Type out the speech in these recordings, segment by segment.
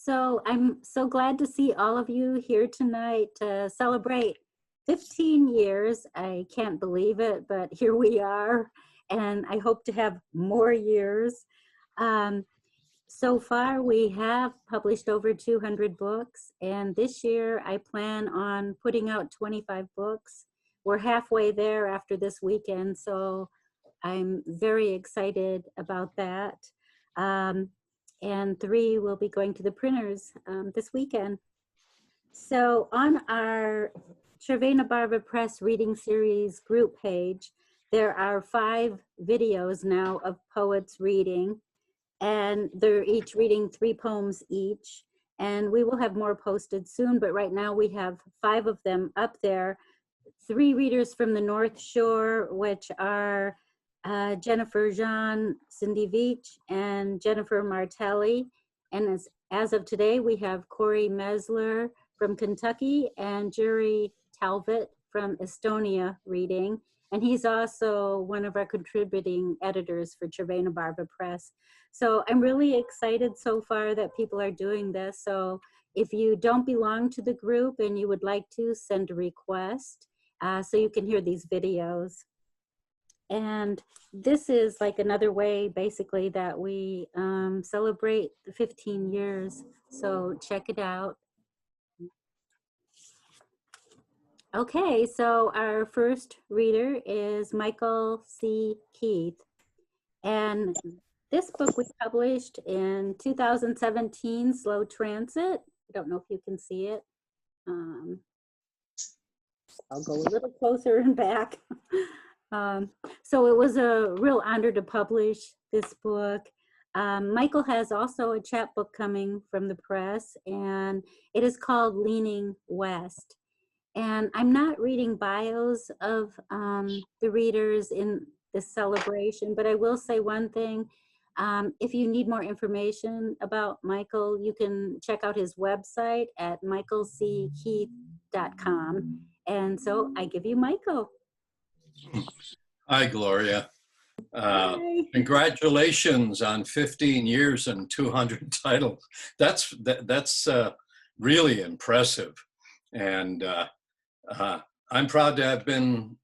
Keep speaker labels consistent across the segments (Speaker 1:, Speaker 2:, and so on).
Speaker 1: So I'm so glad to see all of you here tonight to celebrate 15 years. I can't believe it, but here we are, and I hope to have more years. So far, we have published over 200 books, and this year I plan on putting out 25 books. We're halfway there after this weekend, so I'm very excited about that. And 3 will be going to the printers this weekend. So on our Cervena Barva Press reading series group page, there are 5 videos now of poets reading, and they're each reading 3 poems each. And we will have more posted soon, but right now we have 5 of them up there. 3 readers from the North Shore, which are Jennifer Jean Cindy Veach and Jennifer Martelli. And as of today, we have Corey Mesler from Kentucky and Jerry Talbot from Estonia reading. And he's also one of our contributing editors for Červená Barva Press. So I'm really excited so far that people are doing this. So if you don't belong to the group and you would like to, send a request so you can hear these videos. And this is like another way basically that we celebrate the 15 years. So check it out. Okay, so our first reader is Michael C. Keith. And this book we published in 2017, Slow Transit. I don't know if you can see it. I'll go a little closer and back. So it was a real honor to publish this book. Michael has also a chapbook coming from the press, and it is called Leaning West. And I'm not reading bios of the readers in this celebration, but I will say one thing. If you need more information about Michael, you can check out his website at michaelckeith.com. And so I give you Michael.
Speaker 2: Hi, Gloria.
Speaker 1: Hi.
Speaker 2: Congratulations on 15 years and 200 titles. That's really impressive. And I'm proud to have been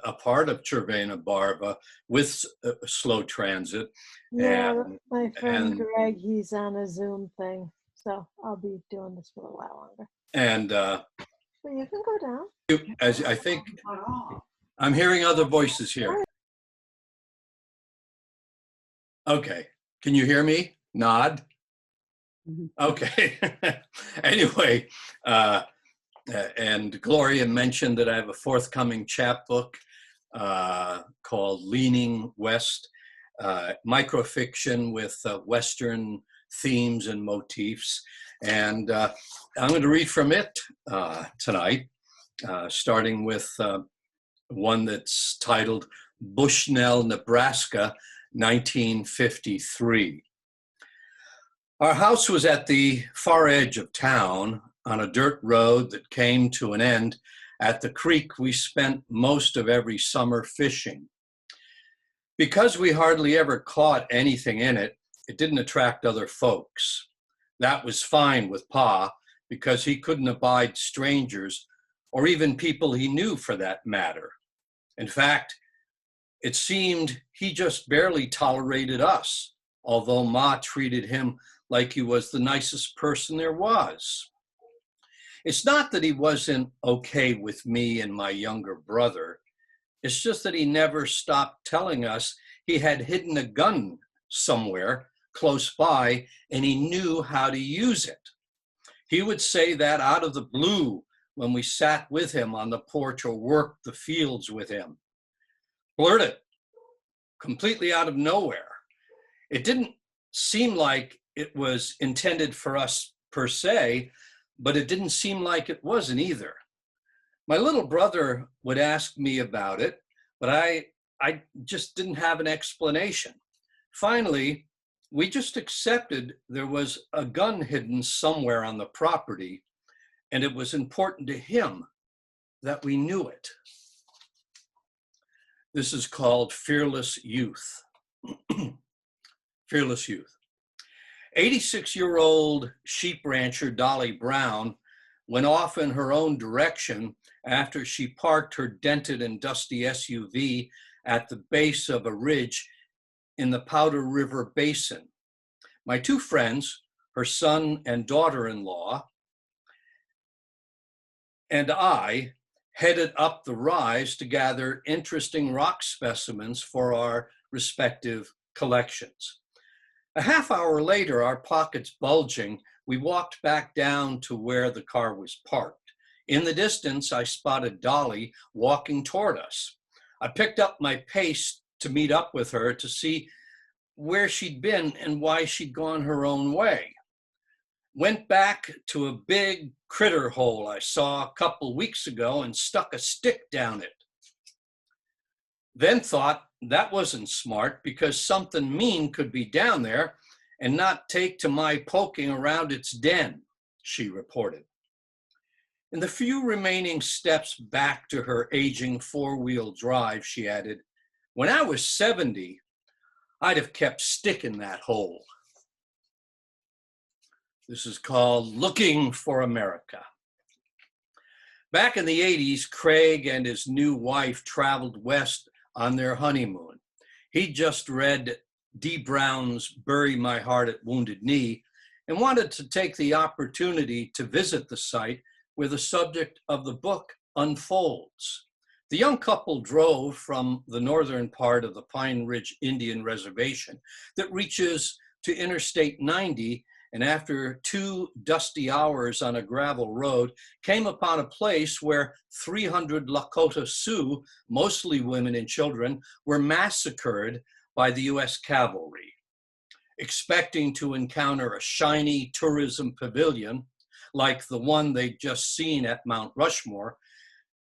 Speaker 2: a part of Červená Barva with Slow Transit.
Speaker 3: Yeah, my friend Greg, he's on a Zoom thing, so I'll be doing this for a while longer.
Speaker 2: And
Speaker 3: so you can go down.
Speaker 2: As I think I'm hearing other voices here. Okay, can you hear me? Nod. Okay. Anyway, and Gloria mentioned that I have a forthcoming chapbook called Leaning West, microfiction with Western themes and motifs. And I'm going to read from it tonight, starting with one that's titled Bushnell, Nebraska, 1953. Our house was at the far edge of town on a dirt road that came to an end at the creek we spent most of every summer fishing. Because we hardly ever caught anything in it, it didn't attract other folks. That was fine with Pa, because he couldn't abide strangers or even people he knew for that matter. In fact, it seemed he just barely tolerated us, although Ma treated him like he was the nicest person there was. It's not that he wasn't okay with me and my younger brother. It's just that he never stopped telling us he had hidden a gun somewhere close by and he knew how to use it. He would say that out of the blue when we sat with him on the porch or worked the fields with him. Blurted, completely out of nowhere. It didn't seem like it was intended for us per se, but it didn't seem like it wasn't either. My little brother would ask me about it, but I just didn't have an explanation. Finally, we just accepted there was a gun hidden somewhere on the property, and it was important to him that we knew it. This is called Fearless Youth. Fearless Youth. 86-year-old sheep rancher Dolly Brown went off in her own direction after she parked her dented and dusty SUV at the base of a ridge in the Powder River Basin. My two friends, her son and daughter-in-law, and I headed up the rise to gather interesting rock specimens for our respective collections. A half hour later, our pockets bulging, we walked back down to where the car was parked. In the distance, I spotted Dolly walking toward us. I picked up my pace to meet up with her to see where she'd been and why she'd gone her own way. Went back to a big critter hole I saw a couple weeks ago and stuck a stick down it. Then thought that wasn't smart because something mean could be down there and not take to my poking around its den, she reported. In the few remaining steps back to her aging four-wheel drive, she added, when I was 70, I'd have kept sticking that hole. This is called Looking for America. Back in the 80s, Craig and his new wife traveled west on their honeymoon. He'd just read D. Brown's Bury My Heart at Wounded Knee and wanted to take the opportunity to visit the site where the subject of the book unfolds. The young couple drove from the northern part of the Pine Ridge Indian Reservation that reaches to Interstate 90, and after 2 dusty hours on a gravel road, came upon a place where 300 Lakota Sioux, mostly women and children, were massacred by the US cavalry. Expecting to encounter a shiny tourism pavilion, like the one they'd just seen at Mount Rushmore,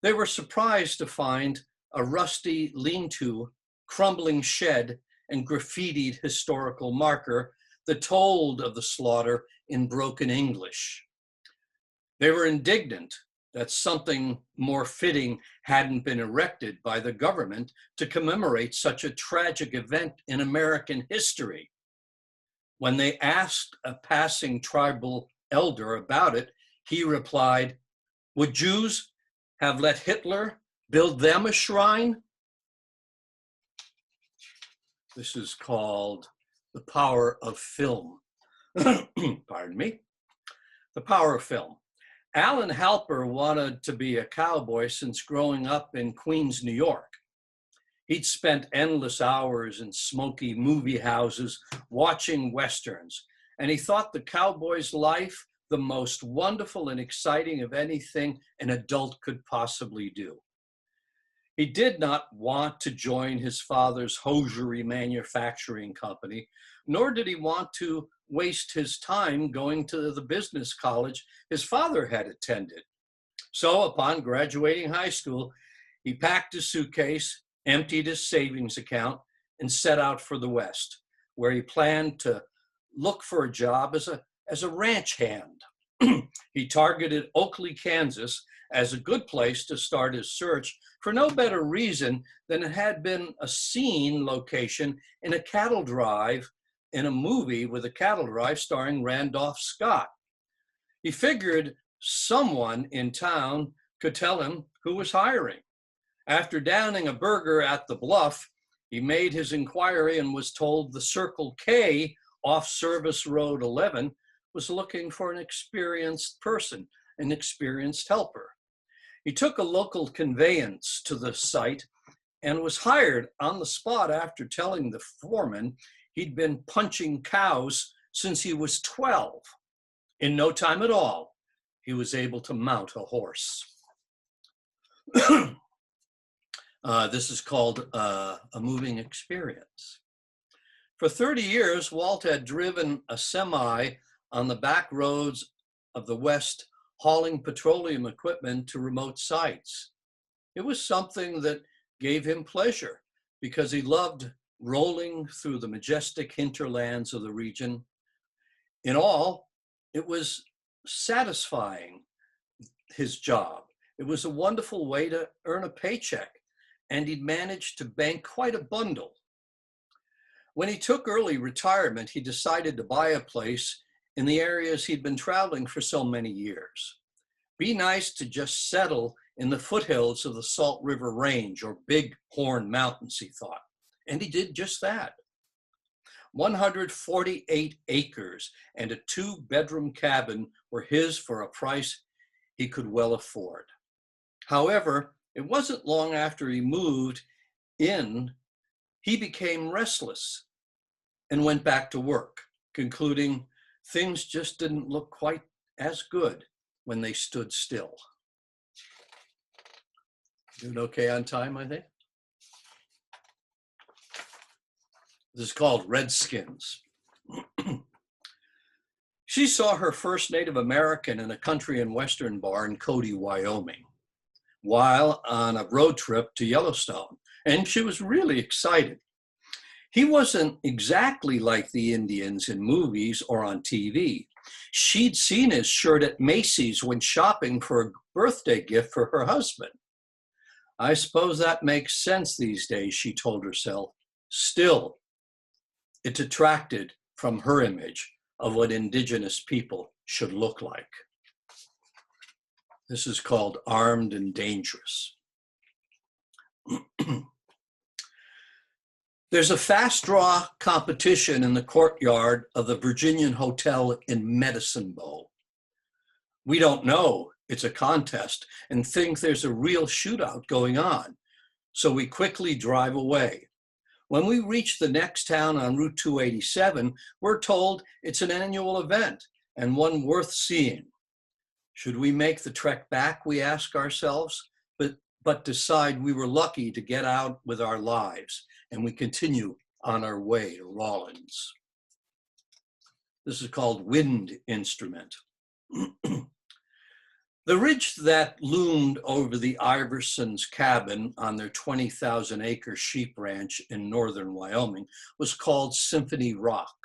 Speaker 2: they were surprised to find a rusty lean-to, crumbling shed, and graffitied historical marker that told of the slaughter in broken English. They were indignant that something more fitting hadn't been erected by the government to commemorate such a tragic event in American history. When they asked a passing tribal elder about it, he replied, "Would Jews have let Hitler build them a shrine?" This is called The Power of Film. Pardon me. The Power of Film. Alan Halper wanted to be a cowboy since growing up in Queens, New York. He'd spent endless hours in smoky movie houses watching Westerns, and he thought the cowboy's life the most wonderful and exciting of anything an adult could possibly do. He did not want to join his father's hosiery manufacturing company, nor did he want to waste his time going to the business college his father had attended. So upon graduating high school, he packed his suitcase, emptied his savings account, and set out for the West, where he planned to look for a job as a ranch hand. He targeted Oakley, Kansas as a good place to start his search for no better reason than it had been a scene location in a cattle drive in a movie with a cattle drive starring Randolph Scott. He figured someone in town could tell him who was hiring. After downing a burger at the Bluff, he made his inquiry and was told the Circle K off Service Road 11 was looking for an experienced person, an experienced helper. He took a local conveyance to the site and was hired on the spot after telling the foreman he'd been punching cows since he was 12. In no time at all, he was able to mount a horse. This is called a moving experience. For 30 years, Walt had driven a semi on the back roads of the West, hauling petroleum equipment to remote sites. It was something that gave him pleasure because he loved rolling through the majestic hinterlands of the region. In all, it was satisfying, his job. It was a wonderful way to earn a paycheck, and he'd managed to bank quite a bundle. When he took early retirement, he decided to buy a place in the areas he'd been traveling for so many years. Be nice to just settle in the foothills of the Salt River Range or Big Horn Mountains, he thought. And he did just that. 148 acres and a 2-bedroom cabin were his for a price he could well afford. However, it wasn't long after he moved in, he became restless and went back to work, concluding things just didn't look quite as good when they stood still. Doing okay on time, I think? This is called Redskins. She saw her first Native American in a country and western bar in Cody, Wyoming, while on a road trip to Yellowstone, and she was really excited. He wasn't exactly like the Indians in movies or on TV. She'd seen his shirt at Macy's when shopping for a birthday gift for her husband. I suppose that makes sense these days, she told herself. Still, it detracted from her image of what Indigenous people should look like. This is called Armed and Dangerous. There's a fast draw competition in the courtyard of the Virginian Hotel in Medicine Bow. We don't know it's a contest and think there's a real shootout going on, so we quickly drive away. When we reach the next town on Route 287, we're told it's an annual event and one worth seeing. Should we make the trek back, we ask ourselves, but decide we were lucky to get out with our lives, and we continue on our way to Rawlins. This is called Wind Instrument. The ridge that loomed over the Iversons' cabin on their 20,000-acre sheep ranch in northern Wyoming was called Symphony Rock.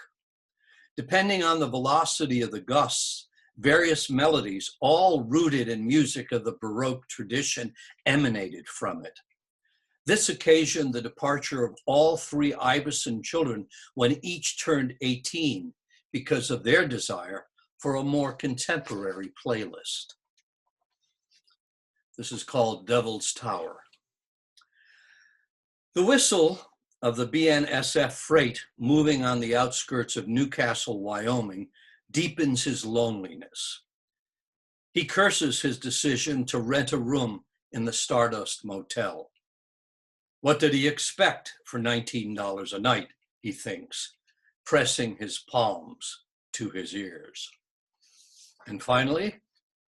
Speaker 2: Depending on the velocity of the gusts, various melodies, all rooted in music of the Baroque tradition, emanated from it. This occasioned the departure of all 3 Iverson children when each turned 18 because of their desire for a more contemporary playlist. This is called Devil's Tower. The whistle of the BNSF freight moving on the outskirts of Newcastle, Wyoming, deepens his loneliness. He curses his decision to rent a room in the Stardust Motel. What did he expect for $19 a night, he thinks, pressing his palms to his ears. And finally,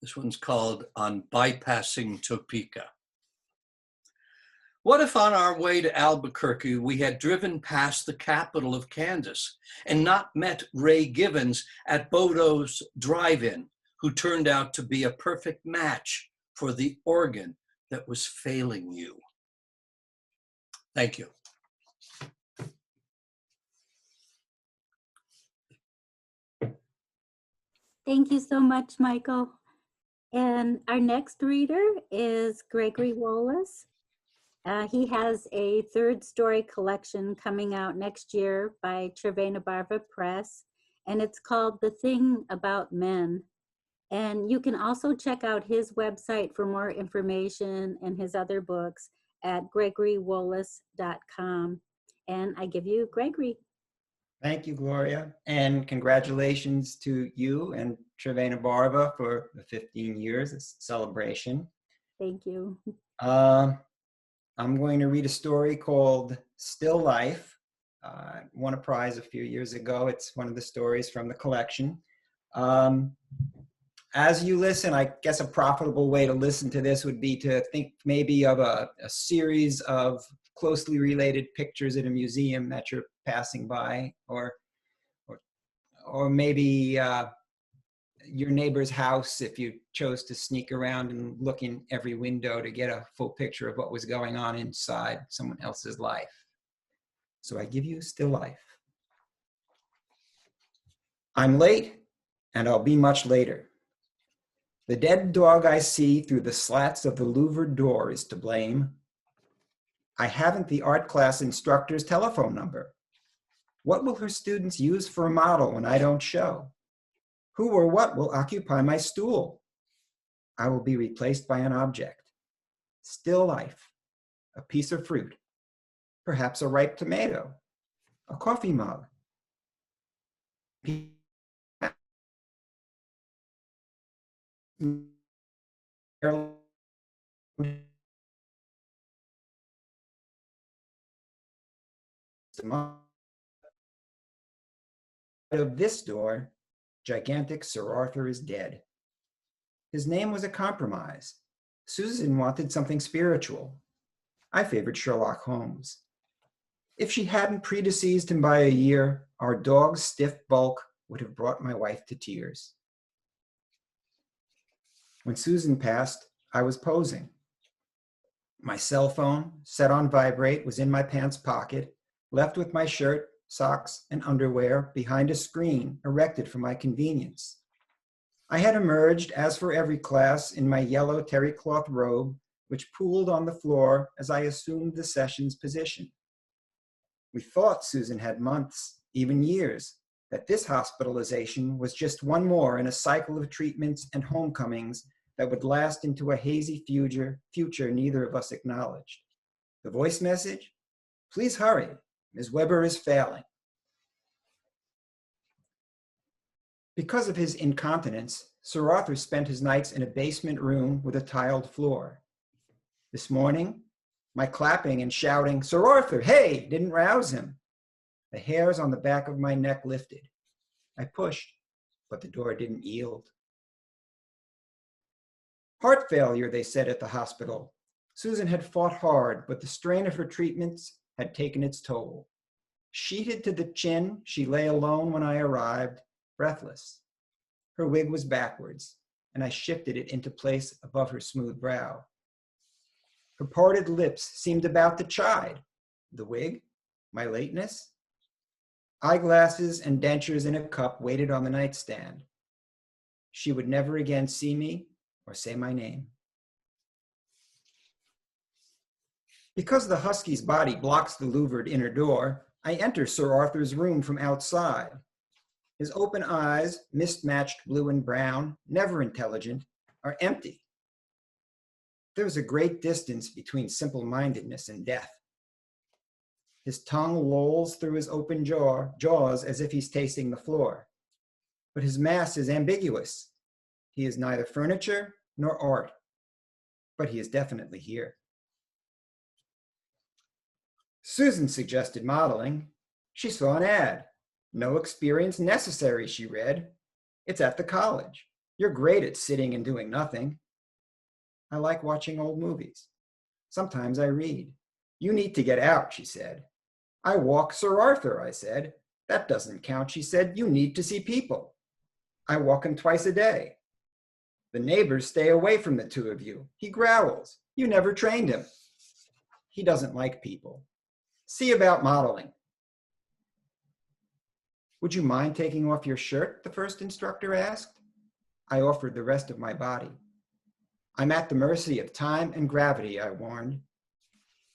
Speaker 2: this one's called On Bypassing Topeka. What if on our way to Albuquerque, we had driven past the capital of Kansas and not met Ray Givens at Bodo's Drive-In, who turned out to be a perfect match for the organ that was failing you? Thank you.
Speaker 1: Thank you so much, Michael. And our next reader is Gregory Wolos. He has a 3rd story collection coming out next year by Cervena Barva Press, and it's called The Thing About Men. And you can also check out his website for more information and his other books at gregorywolos.com. And I give you Gregory.
Speaker 4: Thank you, Gloria, and congratulations to you and Cervena Barva for the 15 years celebration.
Speaker 1: Thank you.
Speaker 4: I'm going to read a story called Still Life. Won a prize a few years ago. It's one of the stories from the collection. As you listen, I guess a profitable way to listen to this would be to think maybe of a series of closely related pictures at a museum that you're passing by, or maybe your neighbor's house if you chose to sneak around and look in every window to get a full picture of what was going on inside someone else's life. So I give you Still Life. I'm late, and I'll be much later. The dead dog I see through the slats of the louvered door is to blame. I haven't the art class instructor's telephone number. What will her students use for a model when I don't show? Who or what will occupy my stool? I will be replaced by an object. Still life, a piece of fruit, perhaps a ripe tomato, a coffee mug. Of this door, gigantic Sir Arthur is dead. His name was a compromise. Susan wanted something spiritual. I favored Sherlock Holmes. If she hadn't predeceased him by a year, our dog's stiff bulk would have brought my wife to tears. When Susan passed, I was posing. My cell phone, set on vibrate, was in my pants pocket, left with my shirt, socks, and underwear behind a screen erected for my convenience. I had emerged, as for every class, in my yellow terry cloth robe, which pooled on the floor as I assumed the session's position. We thought Susan had months, even years, that this hospitalization was just one more in a cycle of treatments and homecomings that would last into a hazy future neither of us acknowledged. The voice message? Please hurry, Ms. Weber is failing. Because of his incontinence, Sir Arthur spent his nights in a basement room with a tiled floor. This morning, my clapping and shouting, "Sir Arthur, hey!" didn't rouse him. The hairs on the back of my neck lifted. I pushed, but the door didn't yield. Heart failure, they said at the hospital. Susan had fought hard, but the strain of her treatments had taken its toll. Sheeted to the chin, she lay alone when I arrived, breathless. Her wig was backwards, and I shifted it into place above her smooth brow. Her parted lips seemed about to chide. The wig? My lateness? Eyeglasses and dentures in a cup waited on the nightstand. She would never again see me or say my name. Because the husky's body blocks the louvered inner door, I enter Sir Arthur's room from outside. His open eyes, mist-matched blue and brown, never intelligent, are empty. There's a great distance between simple-mindedness and death. His tongue lolls through his open jaws as if he's tasting the floor. But his mass is ambiguous. He is neither furniture nor art, but he is definitely here. Susan suggested modeling. She saw an ad. No experience necessary, she read. It's at the college. You're great at sitting and doing nothing. I like watching old movies. Sometimes I read. You need to get out, she said. I walk Sir Arthur, I said. That doesn't count, she said. You need to see people. I walk him twice a day. The neighbors stay away from the two of you. He growls. You never trained him. He doesn't like people. See about modeling. Would you mind taking off your shirt? The first instructor asked. I offered the rest of my body. I'm at the mercy of time and gravity, I warned.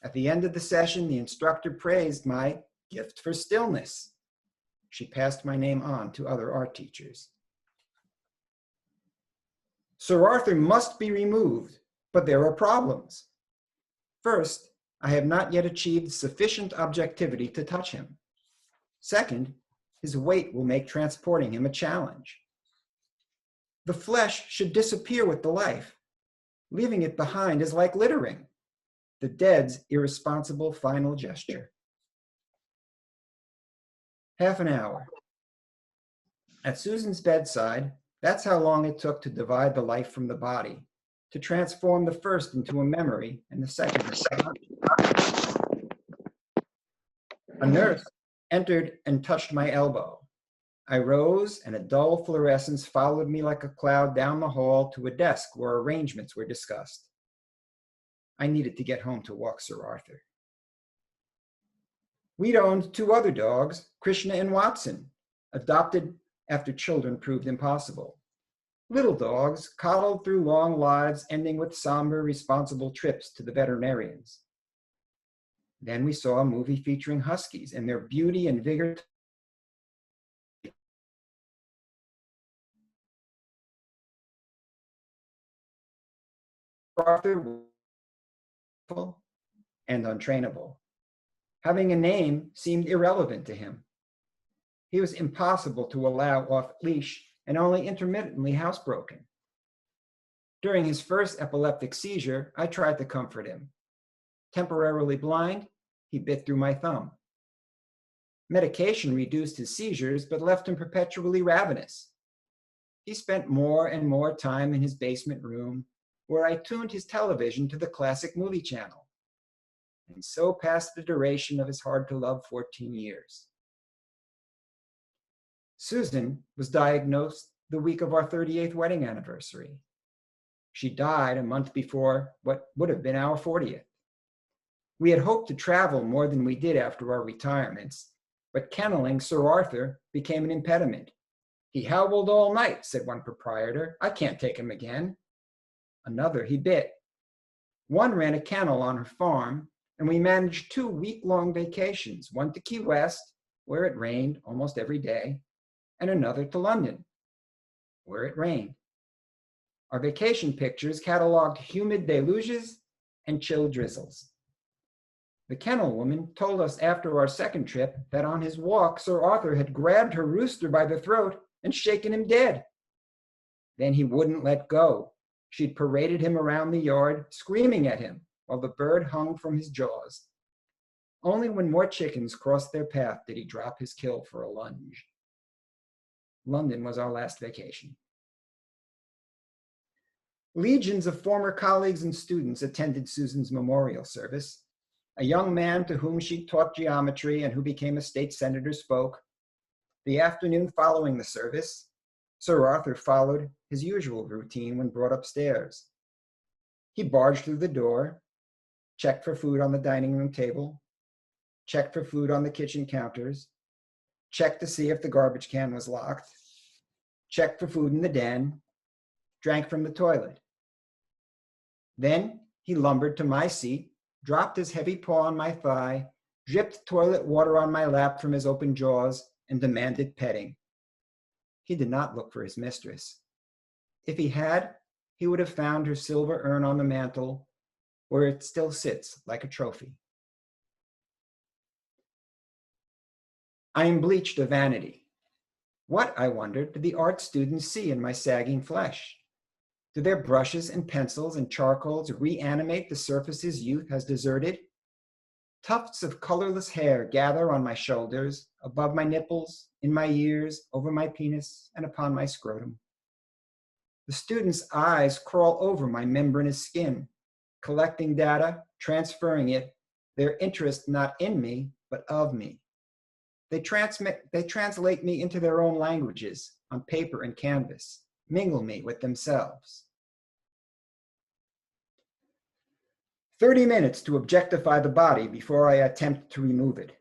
Speaker 4: At the end of the session, the instructor praised my gift for stillness. She passed my name on to other art teachers. Sir Arthur must be removed, but there are problems. First, I have not yet achieved sufficient objectivity to touch him. Second, his weight will make transporting him a challenge. The flesh should disappear with the life. Leaving it behind is like littering, the dead's irresponsible final gesture. Half an hour. At Susan's bedside, that's how long it took to divide the life from the body, to transform the first into a memory and the second into a body. A nurse entered and touched my elbow. I rose, and a dull fluorescence followed me like a cloud down the hall to a desk where arrangements were discussed. I needed to get home to walk Sir Arthur. We'd owned two other dogs, Krishna and Watson, adopted after children proved impossible. Little dogs, coddled through long lives, ending with somber, responsible trips to the veterinarians. Then we saw a movie featuring huskies, and their beauty and vigor Arthur and untrainable. Having a name seemed irrelevant to him. He was impossible to allow off leash and only intermittently housebroken. During his first epileptic seizure, I tried to comfort him. Temporarily blind, he bit through my thumb. Medication reduced his seizures, but left him perpetually ravenous. He spent more and more time in his basement room, where I tuned his television to the classic movie channel. And so passed the duration of his hard-to-love 14 years. Susan was diagnosed the week of our 38th wedding anniversary. She died a month before what would have been our 40th. We had hoped to travel more than we did after our retirements, but kenneling Sir Arthur became an impediment. He howled all night, said one proprietor. I can't take him again. Another he bit. One ran a kennel on her farm, and we managed 2 week-long vacations, one to Key West, where it rained almost every day, and another to London, where it rained. Our vacation pictures cataloged humid deluges and chill drizzles. The kennel woman told us after our second trip that on his walk, Sir Arthur had grabbed her rooster by the throat and shaken him dead. Then he wouldn't let go. She'd paraded him around the yard, screaming at him, while the bird hung from his jaws. Only when more chickens crossed their path did he drop his kill for a lunge. London was our last vacation. Legions of former colleagues and students attended Susan's memorial service. A young man to whom she taught geometry and who became a state senator spoke. The afternoon following the service, Sir Arthur followed his usual routine when brought upstairs. He barged through the door, checked for food on the dining room table, checked for food on the kitchen counters, checked to see if the garbage can was locked, checked for food in the den, drank from the toilet. Then he lumbered to my seat, dropped his heavy paw on my thigh, dripped toilet water on my lap from his open jaws, and demanded petting. He did not look for his mistress. If he had, he would have found her silver urn on the mantel, where it still sits like a trophy. I am bleached of vanity. What, I wondered, did the art students see in my sagging flesh? Do their brushes and pencils and charcoals reanimate the surfaces youth has deserted? Tufts of colorless hair gather on my shoulders, above my nipples, in my ears, over my penis, and upon my scrotum. The students' eyes crawl over my membranous skin, collecting data, transferring it, their interest not in me, but of me. They translate me into their own languages, on paper and canvas, mingle me with themselves. 30 minutes to objectify the body before I attempt to remove it.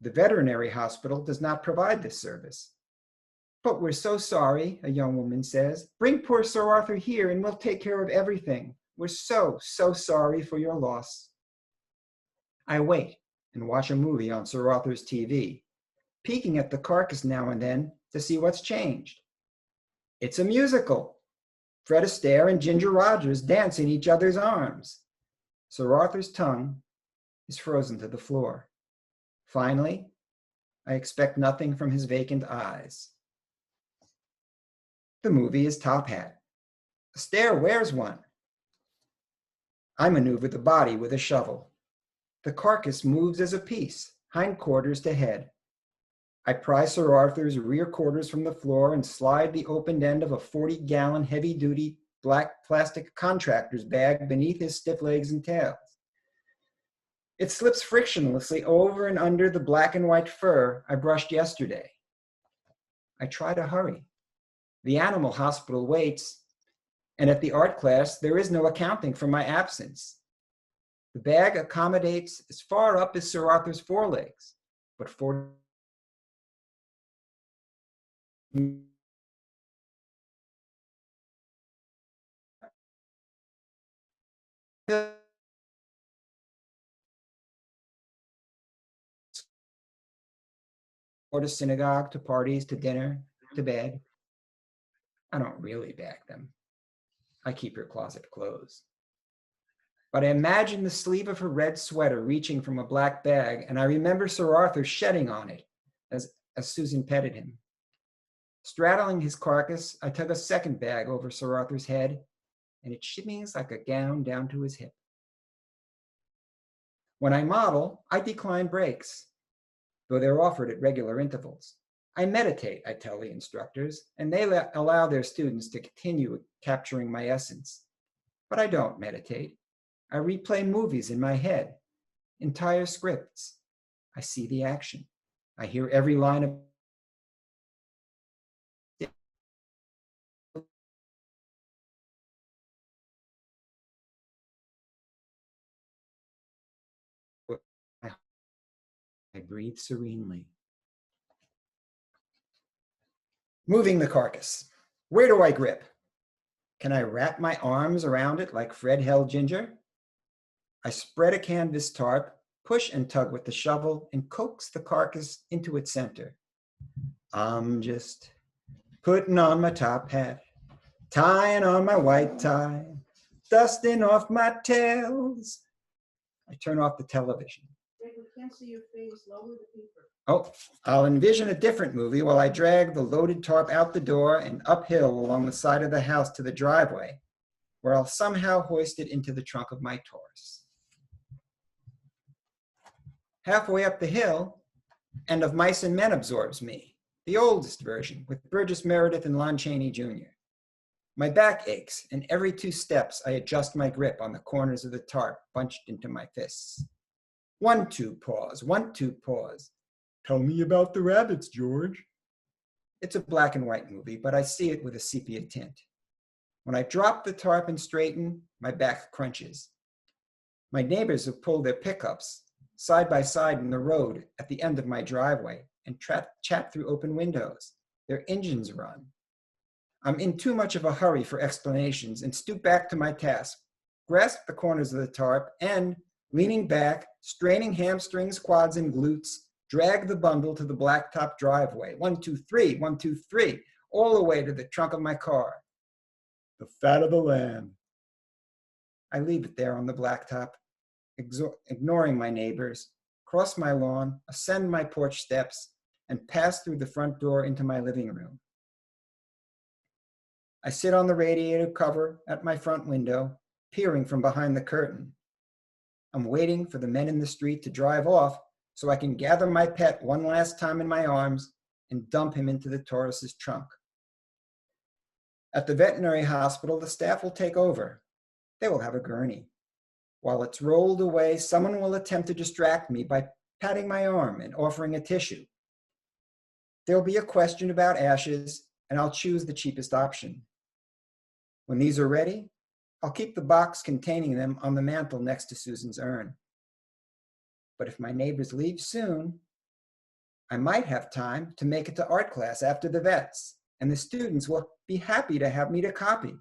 Speaker 4: The veterinary hospital does not provide this service. But we're so sorry, a young woman says. Bring poor Sir Arthur here and we'll take care of everything. We're so sorry for your loss. I wait and watch a movie on Sir Arthur's TV, peeking at the carcass now and then to see what's changed. It's a musical. Fred Astaire and Ginger Rogers dance in each other's arms. Sir Arthur's tongue is frozen to the floor. Finally, I expect nothing from his vacant eyes. The movie is Top Hat. Astaire wears one. I maneuver the body with a shovel. The carcass moves as a piece, hindquarters to head. I pry Sir Arthur's rear quarters from the floor and slide the opened end of a 40-gallon heavy-duty black plastic contractor's bag beneath his stiff legs and tails. It slips frictionlessly over and under the black and white fur I brushed yesterday. I try to hurry. The animal hospital waits, and at the art class, there is no accounting for my absence. The bag accommodates as far up as Sir Arthur's forelegs, but for or to synagogue, to parties, to dinner, to bed. I don't really bag them. I keep your closet closed. but I imagine the sleeve of her red sweater reaching from a black bag, and I remember Sir Arthur shedding on it as Susan petted him. Straddling his carcass, I tug a second bag over Sir Arthur's head, and it shimmies like a gown down to his hip. When I model, I decline breaks, though they're offered at regular intervals. I meditate, I tell the instructors, and they allow their students to continue capturing my essence. But I don't meditate. I replay movies in my head, entire scripts. I see the action. I hear every line of I breathe serenely. Moving the carcass. Where do I grip? Can I wrap my arms around it like Fred held Ginger? I spread a canvas tarp, push and tug with the shovel, and coax the carcass into its center. I'm just putting on my top hat, tying on my white tie, dusting off my tails. I turn off the television.
Speaker 5: We can't see your face. Lower the paper.
Speaker 4: Oh, I'll envision a different movie while I drag the loaded tarp out the door and uphill along the side of the house to the driveway, where I'll somehow hoist it into the trunk of my Taurus. Halfway up the hill, End of Mice and Men absorbs me, the oldest version, with Burgess Meredith and Lon Chaney Jr. My back aches, and every 2 steps I adjust my grip on the corners of the tarp bunched into my fists. 1, 2, pause, 1, 2, pause. Tell me about the rabbits, George. It's a black and white movie, but I see it with a sepia tint. When I drop the tarp and straighten, my back crunches. My neighbors have pulled their pickups side by side in the road at the end of my driveway and chat through open windows. Their engines run. I'm in too much of a hurry for explanations and stoop back to my task, grasp the corners of the tarp, and, leaning back, straining hamstrings, quads, and glutes, drag the bundle to the blacktop driveway. 1, 2, 3, 1, 2, 3, all the way to the trunk of my car. The fat of the lamb. I leave it there on the blacktop, ignoring my neighbors, cross my lawn, ascend my porch steps, and pass through the front door into my living room. I sit on the radiator cover at my front window, peering from behind the curtain. I'm waiting for the men in the street to drive off so I can gather my pet one last time in my arms and dump him into the Taurus's trunk. At the veterinary hospital, the staff will take over. They will have a gurney. While it's rolled away, someone will attempt to distract me by patting my arm and offering a tissue. There'll be a question about ashes, and I'll choose the cheapest option. When these are ready, I'll keep the box containing them on the mantel next to Susan's urn. But if my neighbors leave soon, I might have time to make it to art class after the vets, and the students will be happy to have me to copy,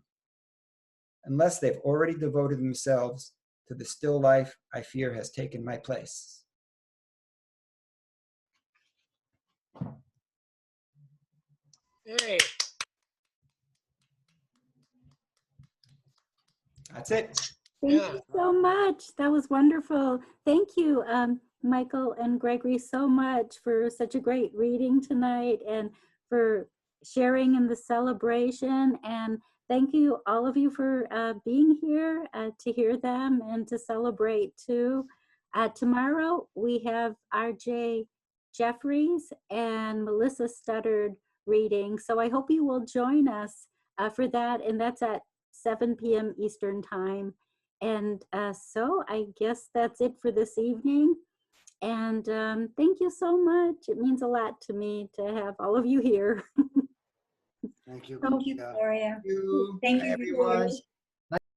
Speaker 4: unless they've already devoted themselves to the still life I fear has taken my place.
Speaker 5: Hey.
Speaker 4: That's it.
Speaker 1: Thank you so much. That was wonderful. Thank you, Michael and Gregory, so much for such a great reading tonight and for sharing in the celebration. And thank you, all of you, for being here to hear them and to celebrate too. Tomorrow, we have RJ Jeffries and Melissa Studdard reading. So I hope you will join us for that. And that's at 7 p.m. Eastern Time. And so I guess that's it for this evening. And thank you so much. It means a lot to me to have all of you here.
Speaker 6: Thank you.
Speaker 1: Thank
Speaker 6: you,
Speaker 1: Gloria.
Speaker 4: Thank you, everyone.